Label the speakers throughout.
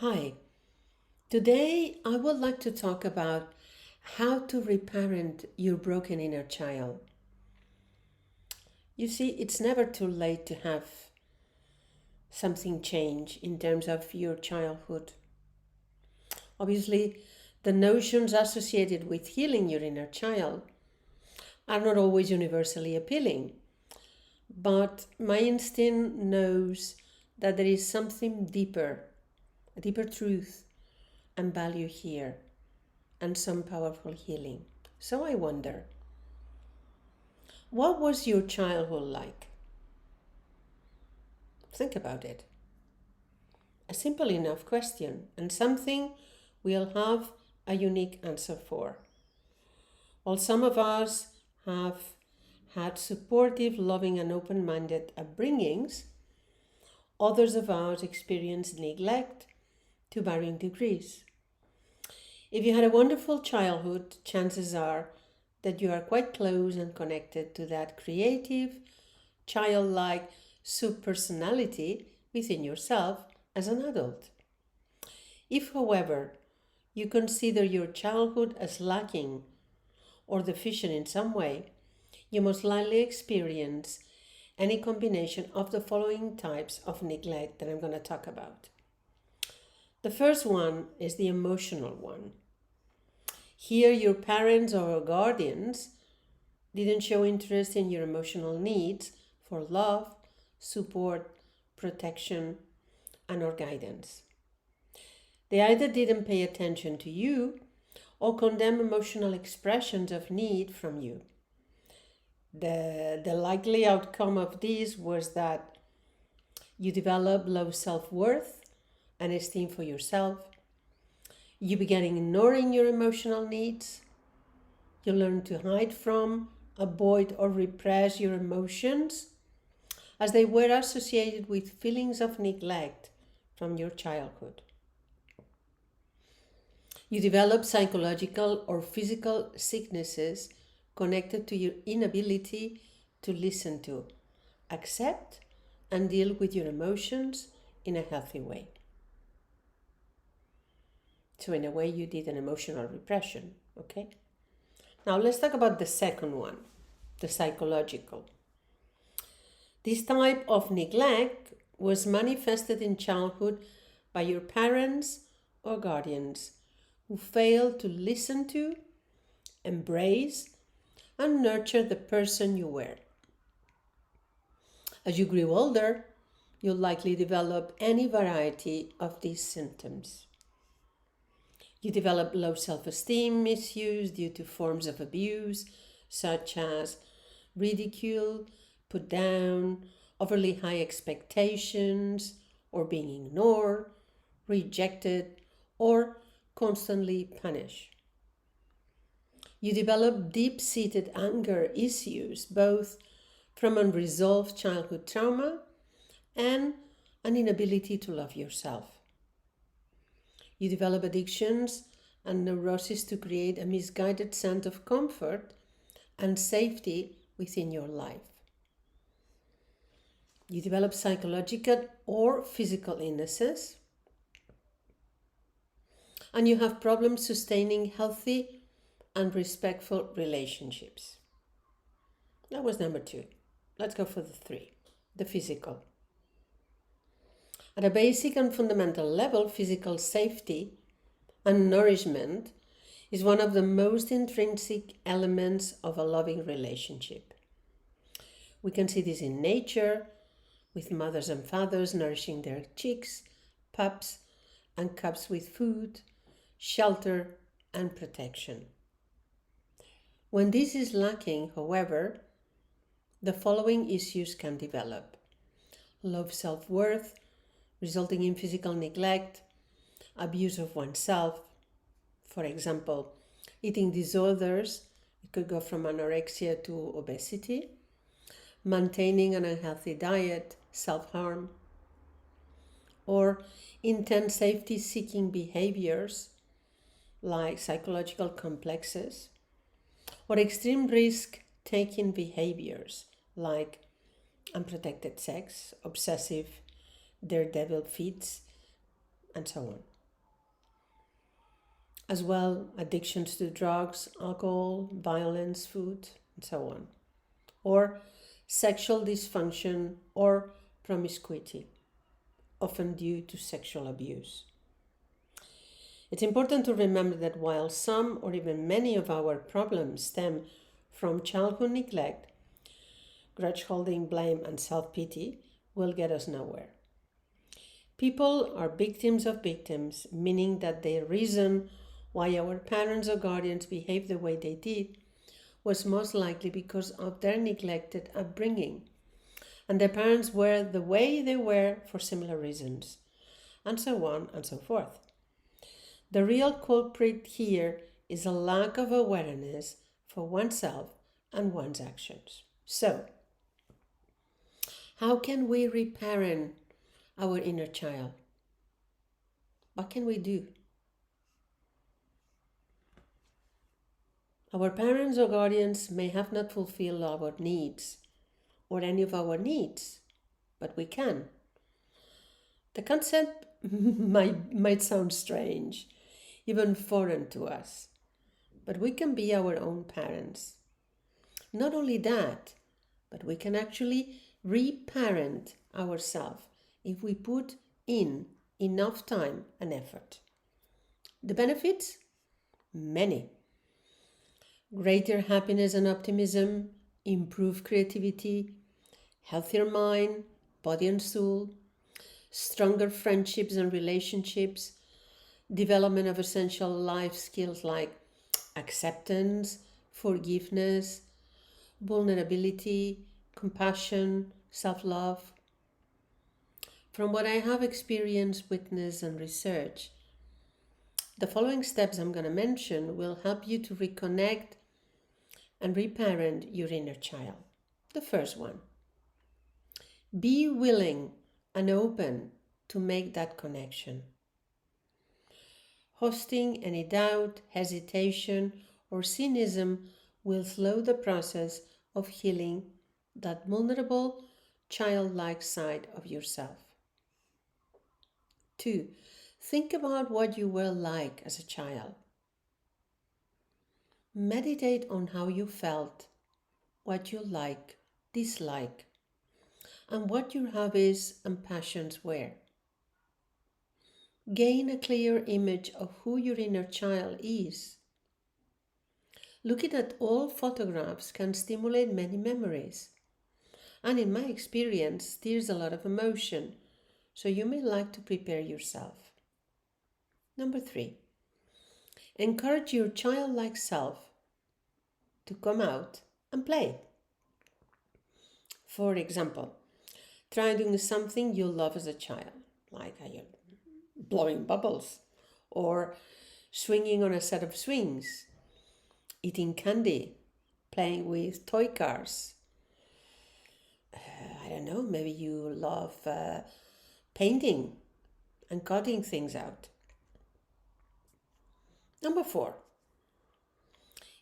Speaker 1: Hi, today I would like to talk about how to reparent your broken inner child. You see, it's never too late to have something change in terms of your childhood. Obviously, the notions associated with healing your inner child are not always universally appealing, but my instinct knows that there is something deeper, a deeper truth and value here, and some powerful healing. So I wonder, what was your childhood like? Think about it. A simple enough question, and something we'll have a unique answer for. While some of us have had supportive, loving, and open minded upbringings, others of us experienced neglect to varying degrees. If you had a wonderful childhood, chances are that you are quite close and connected to that creative, childlike subpersonality within yourself as an adult. If, however, you consider your childhood as lacking or deficient in some way, you most likely experience any combination of the following types of neglect that I'm going to talk about. The first one is the emotional one. Here, your parents or guardians didn't show interest in your emotional needs for love, support, protection, and or guidance. They either didn't pay attention to you or condemn emotional expressions of need from you. The likely outcome of this was that you develop low self-worth and esteem for yourself. You began ignoring your emotional needs. You learn to hide from, avoid, or repress your emotions as they were associated with feelings of neglect from your childhood. You develop psychological or physical sicknesses connected to your inability to listen to, accept, and deal with your emotions in a healthy way. So in a way, you did an emotional repression, okay? Now let's talk about the second one, the psychological. This type of neglect was manifested in childhood by your parents or guardians who failed to listen to, embrace, and nurture the person you were. As you grew older, you'll likely develop any variety of these symptoms. You develop low self-esteem issues due to forms of abuse such as ridicule, put down, overly high expectations, or being ignored, rejected, or constantly punished. You develop deep-seated anger issues, both from unresolved childhood trauma and an inability to love yourself. You develop addictions and neurosis to create a misguided sense of comfort and safety within your life. You develop psychological or physical illnesses, and you have problems sustaining healthy and respectful relationships. That was number 2. Let's go for the 3, the physical. At a basic and fundamental level, physical safety and nourishment is one of the most intrinsic elements of a loving relationship. We can see this in nature, with mothers and fathers nourishing their chicks, pups, and cubs with food, shelter, and protection. When this is lacking, however, the following issues can develop: low self-worth, resulting in physical neglect, abuse of oneself, for example, eating disorders, it could go from anorexia to obesity, maintaining an unhealthy diet, self-harm, or intense safety-seeking behaviors like psychological complexes, or extreme risk-taking behaviors like unprotected sex, obsessive daredevil feats, and so on. as well addictions to drugs, alcohol, violence, food, and so on, or sexual dysfunction or promiscuity, often due to sexual abuse. It's important to remember that while some or even many of our problems stem from childhood neglect, grudge holding, blame, and self pity will get us nowhere. People are victims of victims, meaning that the reason why our parents or guardians behaved the way they did was most likely because of their neglected upbringing. And their parents were the way they were for similar reasons, and so on and so forth. The real culprit here is a lack of awareness for oneself and one's actions. So, how can we reparent our inner child? What can we do? Our parents or guardians may have not fulfilled our needs or any of our needs, but we can. The concept might sound strange, even foreign to us, but we can be our own parents. Not only that, but we can actually reparent ourselves if we put in enough time and effort. The benefits? Many. Greater happiness and optimism, improved creativity, healthier mind, body and soul, stronger friendships and relationships, development of essential life skills like acceptance, forgiveness, vulnerability, compassion, self love. From what I have experienced, witnessed, and researched, the following steps I'm going to mention will help you to reconnect and reparent your inner child. The first one, be willing and open to make that connection. Hosting any doubt, hesitation, or cynicism will slow the process of healing that vulnerable, childlike side of yourself. 2. Think about what you were like as a child. Meditate on how you felt, what you like, dislike, and what your hobbies and passions were. Gain a clear image of who your inner child is. Looking at old photographs can stimulate many memories, and in my experience, stirs a lot of emotion, so you may like to prepare yourself. Number 3, encourage your childlike self to come out and play. For example, try doing something you love as a child, like blowing bubbles or swinging on a set of swings, eating candy, playing with toy cars. I don't know, maybe you love painting and cutting things out. Number 4,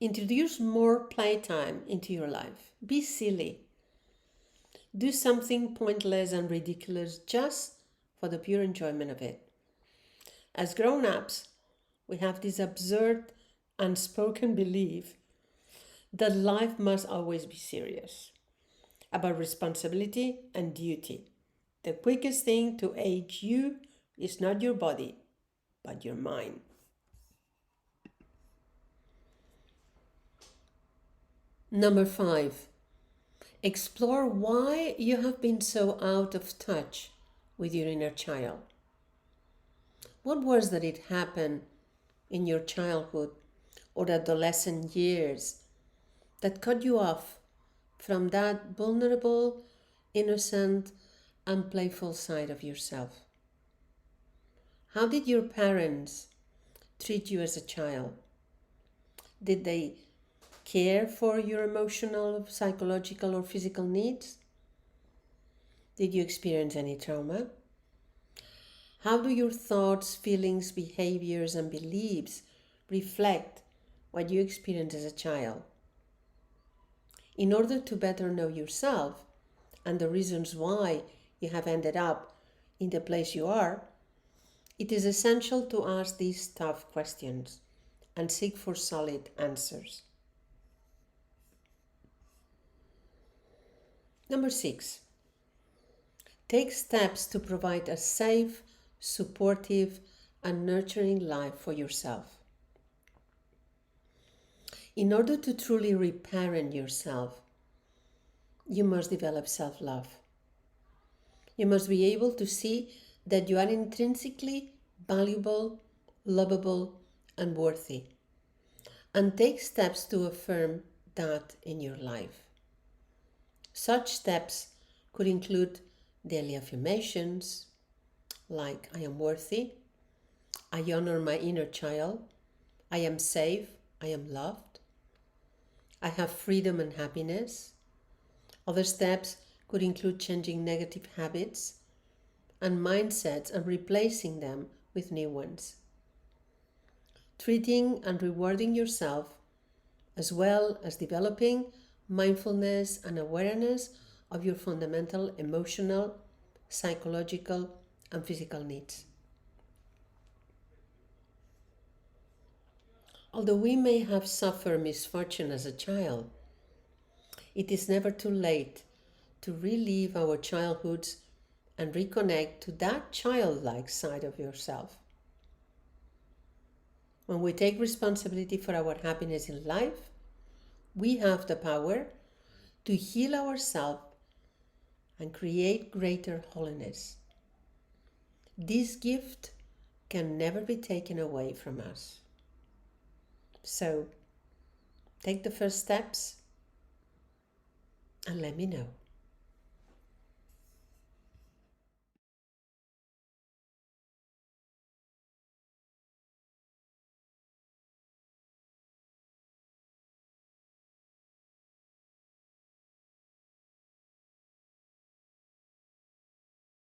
Speaker 1: introduce more playtime into your life. Be silly. Do something pointless and ridiculous just for the pure enjoyment of it. As grown-ups, we have this absurd, unspoken belief that life must always be serious, about responsibility and duty. The quickest thing to age you is not your body, but your mind. Number 5, explore why you have been so out of touch with your inner child. What was that it happened in your childhood or adolescent years that cut you off from that vulnerable, innocent, and playful side of yourself? How did your parents treat you as a child? Did they care for your emotional, psychological, or physical needs? Did you experience any trauma? How do your thoughts, feelings, behaviors, and beliefs reflect what you experienced as a child? In order to better know yourself and the reasons why you have ended up in the place you are, it is essential to ask these tough questions. and seek for solid answers. Number 6, take steps to provide a safe, supportive, and nurturing life for yourself. In order to truly reparent yourself, you must develop self-love. You must be able to see that you are intrinsically valuable, lovable, and worthy, and take steps to affirm that in your life. Such steps could include daily affirmations like I am worthy, I honor my inner child, I am safe, I am loved, I have freedom and happiness. Other steps could include changing negative habits and mindsets and replacing them with new ones. Treating and rewarding yourself, as well as developing mindfulness and awareness of your fundamental emotional, psychological, and physical needs. Although we may have suffered misfortune as a child, it is never too late to relive our childhoods and reconnect to that childlike side of yourself. When we take responsibility for our happiness in life, we have the power to heal ourselves and create greater holiness. This gift can never be taken away from us. So, take the first steps and let me know.